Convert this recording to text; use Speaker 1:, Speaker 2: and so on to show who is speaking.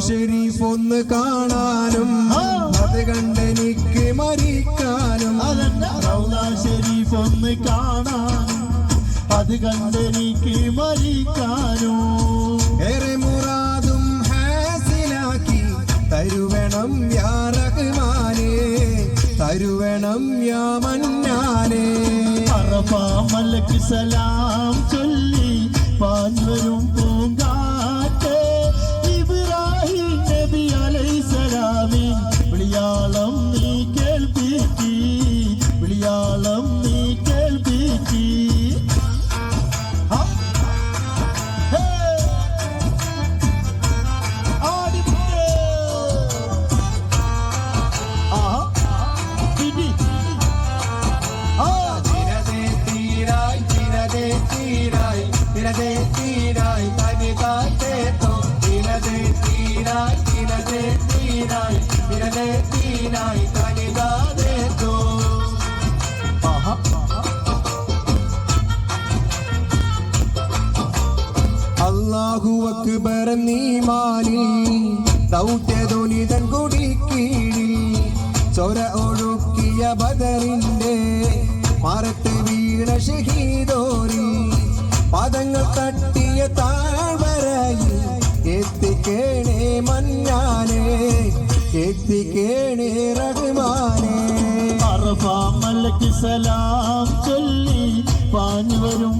Speaker 1: ഷെരീഫ് ഒന്ന് കാണാനും അത് കണ്ടെനിക്ക് മരിക്കാനും.
Speaker 2: റൗള ഷെരീഫ് ഒന്ന് കാണാനും അത് കണ്ടെനിക്ക് മരിക്കാനും.
Speaker 1: ഏറെ മുറാദും ഹാസിലാക്കി തരുവേണം യാ റഹ്മാനേ, തരുവേണം യാ മന്നാനേ.
Speaker 2: അറഫാ മലക്ക് സലാം ചൊല്ലി പാഞ്ഞുവരും പൂങ്കാറ്റേ, ഇബ്രാഹിം നബി അലൈഹിസ്സലാമിൻ വിളിയാളം നീ കേൾപ്പിക്കി, വിളിയാളം നീ കേൾപ്പിക്കി.
Speaker 1: അല്ലാഹു അക്ബർ നീമാനിൽ ദൗത്യധോനിതൻ കൊടിക്കീഴിൽ ചൊര ഒഴുക്കിയ ബദറിന്റെ മരത്ത് വീണ ഷഹീദോരിൽ പദങ്ങൾ തട്ടിയ താഴ്വരയിൽ എത്തിക്കേണേ മന്നാനേ, എത്തിക്കേണേ റഹ്മാനേ.
Speaker 2: അറഫാ മലക്ക് സലാം ചൊല്ലി പാഞ്ഞുവരും